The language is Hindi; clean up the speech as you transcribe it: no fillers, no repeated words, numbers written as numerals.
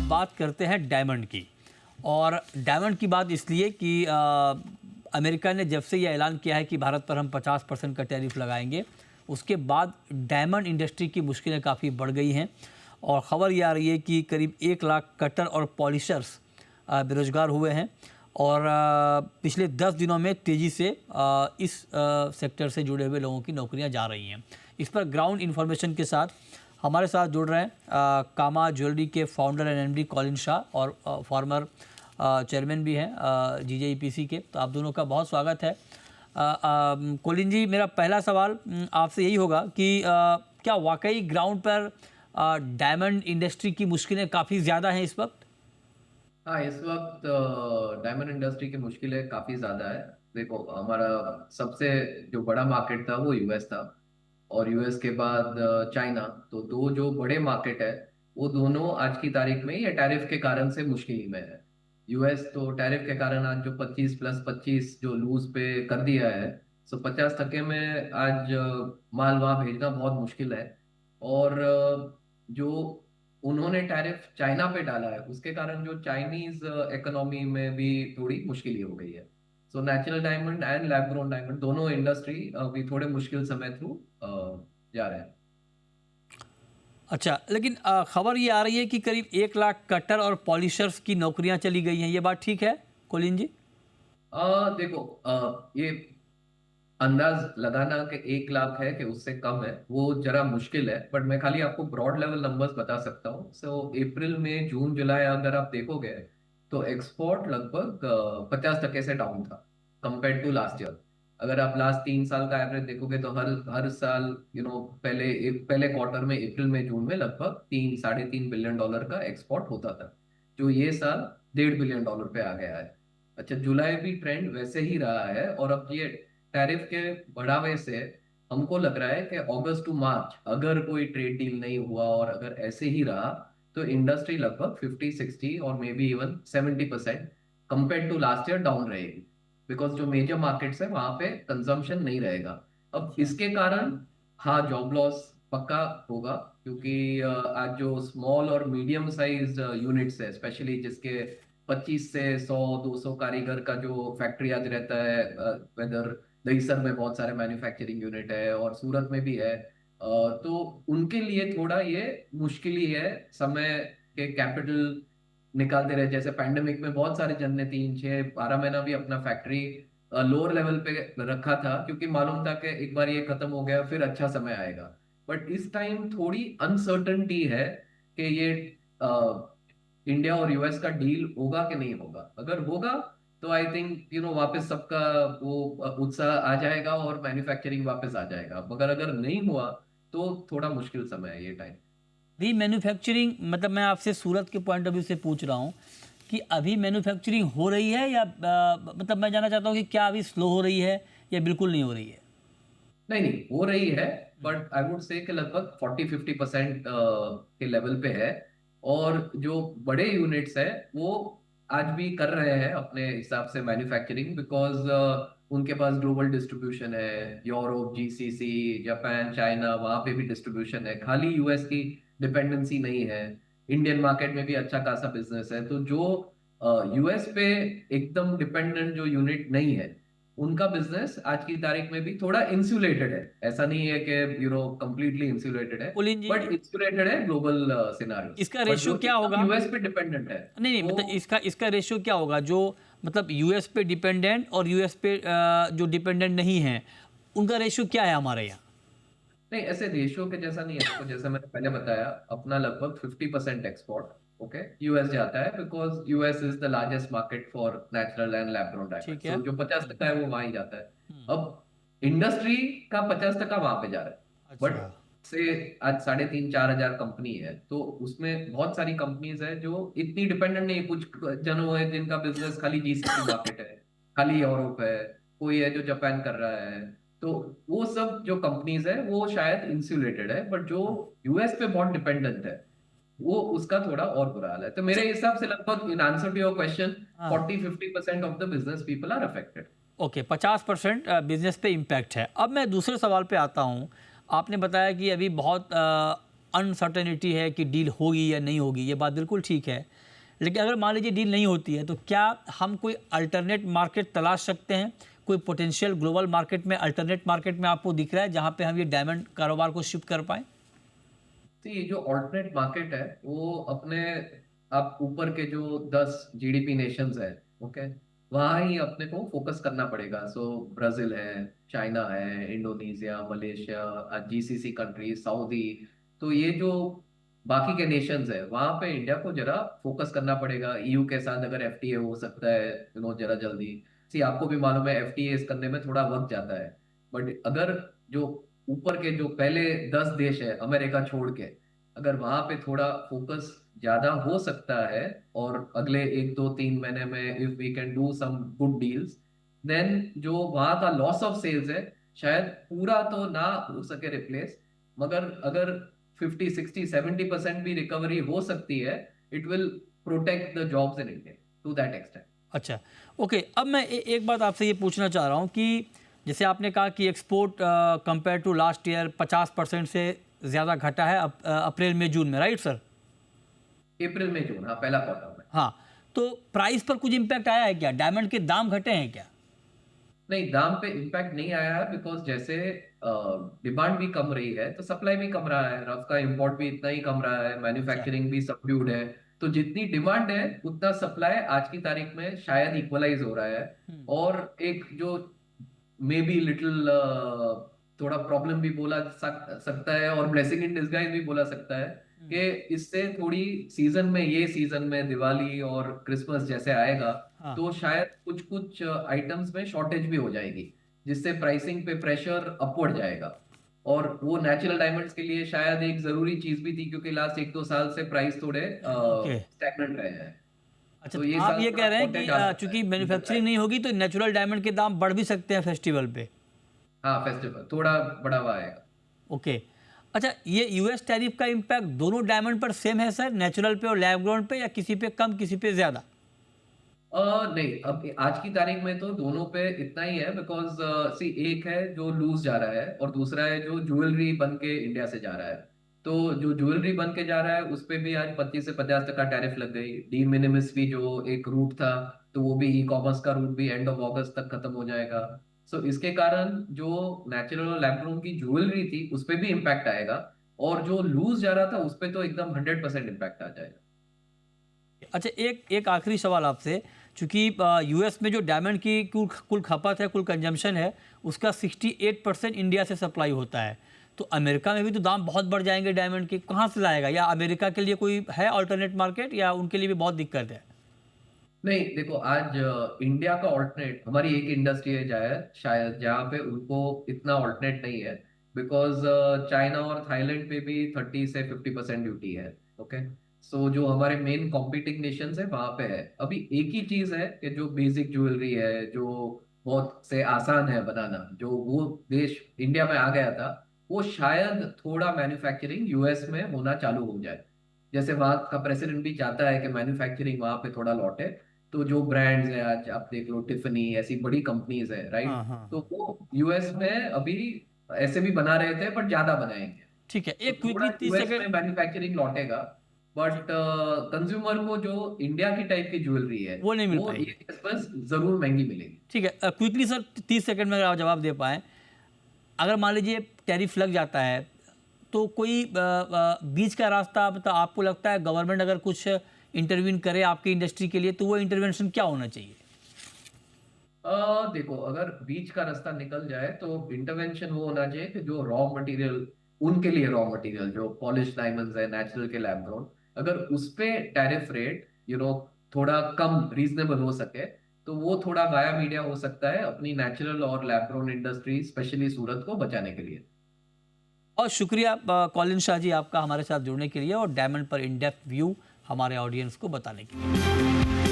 अब बात करते हैं डायमंड की। और डायमंड की बात इसलिए कि अमेरिका ने जब से ये ऐलान किया है कि भारत पर हम 50% का टैरिफ लगाएंगे, उसके बाद डायमंड इंडस्ट्री की मुश्किलें काफ़ी बढ़ गई हैं। और ख़बर ये आ रही है कि करीब 1 लाख कटर और पॉलिशर्स बेरोजगार हुए हैं। और पिछले 10 दिनों में तेज़ी से इस सेक्टर से जुड़े हुए लोगों की नौकरियां जा रही हैं। इस पर ग्राउंड इन्फॉर्मेशन के साथ हमारे साथ जुड़ रहे हैं कामा ज्वेलरी के founder and MD Colin Shah और फॉर्मर चेयरमैन भी हैं जीजेईपीसी के। तो आप दोनों का बहुत स्वागत है। कॉलिन जी, मेरा पहला सवाल आपसे यही होगा कि क्या वाकई ग्राउंड पर डायमंड इंडस्ट्री की मुश्किलें काफ़ी ज़्यादा हैं इस वक्त? हाँ, इस वक्त डायमंड इंडस्ट्री की मुश्किलें काफी ज्यादा है। देखो, हमारा सबसे जो बड़ा मार्केट था वो यूएस था, और यूएस के बाद चाइना। तो दो जो बड़े मार्केट है, वो दोनों आज की तारीख में ये टैरिफ के कारण से मुश्किल में है। यूएस तो टैरिफ के कारण आज जो 25+25 जो लूज पे कर दिया है, सो 50% में आज माल वहां भेजना बहुत मुश्किल है। और जो उन्होंने टैरिफ चाइना पे डाला है, उसके कारण जो चाइनीज इकोनॉमी में भी थोड़ी मुश्किल हो गई है। So natural diamond and lab grown diamond दोनों इंडस्ट्री अभी थोड़े मुश्किल समय थ्रू जा रहे हैं। अच्छा, लेकिन खबर ये आ रही है कि करीब 1 लाख कटर और पॉलिशर्स की नौकरियां चली गई हैं। ये बात ठीक है कॉलिन जी? देखो, ये अंदाज लगाना कि 1 लाख है कि उससे कम है, वो जरा मुश्किल है। बट मैं खाली आपको ब्रॉड लेवल नंबर्स बता सकता हूँ। सो अप्रैल में, जून जुलाई अगर आप देखोगे, तो एक्सपोर्ट लगभग 50% से डाउन था कंपेयर टू लास्ट ईयर। अगर आप लास्ट 3 साल का एवरेज देखोगे तो हर हर साल पहले क्वार्टर में, अप्रैल में जून में लगभग 3-3.5 बिलियन डॉलर का एक्सपोर्ट होता था, जो ये साल $1.5 बिलियन पे आ गया है। अच्छा, जुलाई भी ट्रेंड वैसे ही रहा है। और अब ये टैरिफ के बढ़ावे से हमको लग रहा है कि अगस्त टू मार्च अगर कोई ट्रेड डील नहीं हुआ और अगर ऐसे ही रहा, तो इंडस्ट्री लगभग 50-60 और maybe even 70% compare to last year down रहेगी। बिकॉज जो मेजर मार्केट्स है वहां पे कंजम्पशन नहीं रहेगा। अब अच्छा। इसके कारण हाँ, जॉब लॉस पक्का होगा, क्योंकि आज जो स्मॉल और मीडियम साइज यूनिट्स है, स्पेशली जिसके 25 से 100-200 कारीगर का जो फैक्ट्री आज रहता है, वेदर दहीसर में बहुत सारे मैन्युफैक्चरिंग यूनिट है और सूरत में भी है, तो उनके लिए थोड़ा ये मुश्किल ही है। समय के कैपिटल निकालते रहे, जैसे पैंडेमिक में बहुत सारे जन ने 3-6-12 महीना भी अपना फैक्ट्री लोअर लेवल पे रखा था, क्योंकि मालूम था कि एक बार ये खत्म हो गया फिर अच्छा समय आएगा। बट इस टाइम थोड़ी अनसर्टनिटी है कि ये इंडिया और यूएस का डील होगा कि नहीं होगा। अगर होगा तो आई थिंक वापस सबका वो उत्साह आ जाएगा और मैन्युफैक्चरिंग वापस आ जाएगा। मगर अगर नहीं हुआ तो थोड़ा मुश्किल समय है ये टाइम। अभी मैन्युफैक्चरिंग, मतलब मैं आपसे सूरत के पॉइंट ऑफ व्यू से पूछ रहा हूँ कि अभी मैन्युफैक्चरिंग हो रही है या मतलब मैं जानना चाहता हूँ कि क्या अभी स्लो हो रही है या बिल्कुल नहीं हो रही है? नहीं नहीं, हो रही है। बट आई वुड से कि लगभग 40-50% के लेवल पे है। और जो बड़े यूनिट्स है वो आज भी कर रहे हैं अपने हिसाब से मैन्युफैक्चरिंग, बिकॉज उनके पास ग्लोबल डिस्ट्रीब्यूशन है। यूरोप, जीसीसी, जापान, चाइना, वहां पे भी डिस्ट्रीब्यूशन है। खाली यूएस की डिपेंडेंसी नहीं है। इंडियन मार्केट में भी अच्छा खासा बिजनेस है। तो जो यूएस पे एकदम डिपेंडेंट जो यूनिट नहीं है, उनका बिजनेस आज की तारीख में भी थोड़ा इंसुलेटेड है। ऐसा नहीं है कि कंप्लीटली इंसुलेटेड है, कुलीन जी, बट इंसुलेटेड है ग्लोबल सिनारियो। इसका बट रेशियो जो क्या एकदम होगा? यूएस पे डिपेंडेंट है नहीं नहीं, वो। मतलब इसका रेशियो क्या होगा जो, मतलब यूएस पे डिपेंडेंट और यूएस पे जो डिपेंडेंट नहीं है, उनका रेशियो क्या है हमारे यहाँ? नहीं, ऐसे रेशियो के जैसा नहीं है। देखो, जैसे मैंने पहले बताया, अपना लगभग 50% एक्सपोर्ट ओके यूएस जाता है, because US is the largest market for natural and lab grown diamond. ठीक है। सो जो 50% है वो वहां ही जाता है। अब इंडस्ट्री का 50% वहां पे जा रहा है। बट अच्छा। से आज 3,500-4,000 कंपनी है, तो उसमें बहुत सारी कंपनीज है जो इतनी डिपेंडेंट नहीं है। कुछ जनों है जिनका बिजनेस खाली जीसीसी मार्केट है, खाली यूरोप है, कोई है जो जापान कर रहा है। तो वो सब जो कंपनीज है वो शायद इंसुलेटेड है। बट जो यूएस पे बहुत डिपेंडेंट है, वो उसका थोड़ा और बुरा हाल है। तो अच्छा। मेरे हिसाब से लगभग, in answer to your question, हाँ। 40-50% of the business people are affected. Okay, 50% business पे इम्पैक्ट है। अब मैं दूसरे सवाल पे आता हूँ। आपने बताया कि अभी बहुत अनसर्टेनिटी है कि डील होगी या नहीं होगी, ये बात बिल्कुल ठीक है। लेकिन अगर मान लीजिए डील नहीं होती है तो क्या हम कोई अल्टरनेट मार्केट तलाश सकते हैं? कोई पोटेंशियल ग्लोबल मार्केट में, अल्टरनेट मार्केट में आपको दिख रहा है जहाँ पे हम ये डायमंड कारोबार को शिफ्ट कर पाएँ? तो ये जो ऑल्टरनेट मार्केट है वो अपने आप ऊपर के जो 10 जीडीपी नेशंस है, ओके, वहाँ ही अपने को फोकस करना पड़ेगा। सो ब्राजील है, चाइना है, Indonesia, Malaysia, GCC countries, Saudi. तो ये जो बाकी के नेशंस है वहाँ पे इंडिया को जरा फोकस करना पड़ेगा। ईयू के साथ अगर एफटीए हो सकता है जरा जल्दी। सी आपको भी मालूम है एफटीए करने में थोड़ा वक्त जाता है। बट अगर जो ऊपर के जो पहले 10 देश है अमेरिका छोड़ के, अगर वहां पे थोड़ा फोकस ज्यादा हो सकता है और अगले 1 2 3 महीने में if we can do some good deals, then जो वहां का लॉस ऑफ सेल्स है शायद पूरा तो ना हो सके रिप्लेस, मगर अगर 50 60 70% भी रिकवरी हो सकती है, it will protect the jobs in India to that extent. अच्छा, ओके। अब मैं एक बात आपसे ये पूछना चाह रहा हूँ कि जैसे आपने कहा कि export compare to last year 50% से ज़्यादा घटा है अप्रैल में जून में, राइट सर? अप्रैल में जून, हाँ, पहला क्वार्टर में। हाँ, तो प्राइस पर कुछ इम्पैक्ट आया है क्या? डायमंड के दाम घटे हैं क्या? नहीं, दाम पे इम्पैक्ट नहीं आया है बिकॉज जैसे डिमांड भी कम रही है तो सप्लाई भी कम रहा है। रफ का इंपोर्ट भी इतना ही कम रहा है, अच्छा। मैन्युफैक्चरिंग भी सबड्यूड है। तो जितनी डिमांड है उतना सप्लाई आज की तारीख में शायद इक्वलाइज हो रहा है। हम्म। और एक जो मे बी लिटिल थोड़ा प्रॉब्लम भी बोला सकता है और ब्लेसिंग इन डिस्गाइज भी बोला सकता है हम्म। कि इससे थोड़ी सीजन में, ये सीजन में दिवाली और क्रिसमस जैसे आएगा हाँ। तो शायद कुछ कुछ आइटम्स में शॉर्टेज भी हो जाएगी, जिससे प्राइसिंग पे प्रेशर अपवर्ड जाएगा। और वो नेचुरल डायमंड्स के लिए शायद एक जरूरी चीज भी थी क्योंकि लास्ट 1 2 साल से प्राइस थोड़े ओके। स्टैग्नेंट रहे हैं। अच्छा, तो तो ये आप साल ये थोड़ा कह रहे हैं कि शॉर्टेज आ सकता है चूंकि सीजन मैन्युफैक्चरिंग टाइम। नहीं होगी तो नेचुरल डायमंड के दाम बढ़ भी सकते हैं फेस्टिवल पे। हाँ, फेस्टिवल थोड़ा बढ़ावा आएगा। ओके। अच्छा, ये यूएस टैरिफ का इम्पैक्ट दोनों डायमंड पर सेम है सर, नेचुरल पे और लैब ग्राउंड पे, या किसी पे कम किसी पे ज़्यादा? नहीं, अब आज की तारीख में तो दोनों पे इतना ही है बिकॉज सी एक है जो लूज जा रहा है और दूसरा है जो ज्वेलरी बन के इंडिया से जा रहा है। तो जो ज्वेलरी बन के जा रहा है उस पे भी आज 25 से 50% टैरिफ लग गई। डी मिनिमिस भी जो एक रूट था, तो वो भी ई कॉमर्स का रूट भी एंड ऑफ अगस्त तक खत्म हो जाएगा। सो इसके कारण जो नेचुरल और लैब ग्रोन की ज्वेलरी थी उस पे भी इम्पैक्ट आएगा। और जो लूज जा रहा था उस पे तो एकदम 100% इम्पैक्ट आ जाएगा। अच्छा, एक एक आखिरी सवाल आपसे, चूंकि यूएस में जो डायमंड की कुल कुल खपत है, कुल कंजम्पशन है, उसका 68% इंडिया से सप्लाई होता है। तो अमेरिका में भी तो दाम बहुत बढ़ जाएंगे डायमंड के, कहाँ से लाएगा? या अमेरिका के लिए कोई है अल्टरनेट मार्केट, या उनके लिए भी बहुत दिक्कत है? नहीं, देखो, आज इंडिया का ऑल्टरनेट हमारी एक इंडस्ट्री है शायद शायद जहाँ पे उनको इतना ऑल्टरनेट नहीं है। बिकॉज चाइना और थाईलैंड पे भी 30 से 50% ड्यूटी है। ओके। सो जो हमारे मेन कॉम्पिटिंग नेशंस है वहां पे है। अभी एक ही चीज है कि जो बेसिक ज्वेलरी है जो बहुत से आसान है बनाना, जो वो देश इंडिया में आ गया था, वो शायद थोड़ा मैन्युफैक्चरिंग यूएस में होना चालू हो जाए। जैसे वहां का प्रेसिडेंट भी चाहता है कि मैन्युफैक्चरिंग वहां पे थोड़ा लौटे। तो जो ब्रांड्स हैं आज आप देख लो, टिफनी ऐसी बड़ी कंपनीज है, हाँ, राइट। हाँ, तो हाँ। वो यूएस में अभी ऐसे भी बना रहे थे बट ज्यादा बनाएंगे। ठीक है, तो एक थोड़ा क्विकली 30 यूएस में सेकेंड। मैन्युफैक्चरिंग लौटेगा। बट कंज्यूमर को जो इंडिया की टाइप की ज्वेलरी है वो नहीं मिल वो पाएगी। ये बस जरूर महंगी मिलेगी। ठीक है, क्विकली सर, 30 सेकंड में अगर आप जवाब दे पाएँ। अगर मान लीजिए टैरिफ लग जाता है तो कोई बीच का रास्ता, मतलब आपको लगता है गवर्नमेंट अगर कुछ इंटरवीन करे आपकी इंडस्ट्री के लिए, तो वो इंटरवेंशन क्या होना चाहिए? देखो, अगर बीच का रास्ता निकल जाए तो इंटरवेंशन वो होना चाहिए कि जो रॉ मटेरियल, उनके लिए रॉ मटेरियल जो पॉलिश डायमंड्स है नेचुरल के लैब ग्रोन, अगर उस पे टैरिफ रेट थोड़ा कम रीजनेबल हो सके तो वो थोड़ा गाया मीडिया हो सकता है अपनी नेचुरल और लैब ग्रोन इंडस्ट्री स्पेशली सूरत को बचाने के लिए। और शुक्रिया कॉलिन शाह जी आपका हमारे साथ जुड़ने के लिए और डायमंड पर इन डेप्थ व्यू हमारे ऑडियंस को बताने के लिए।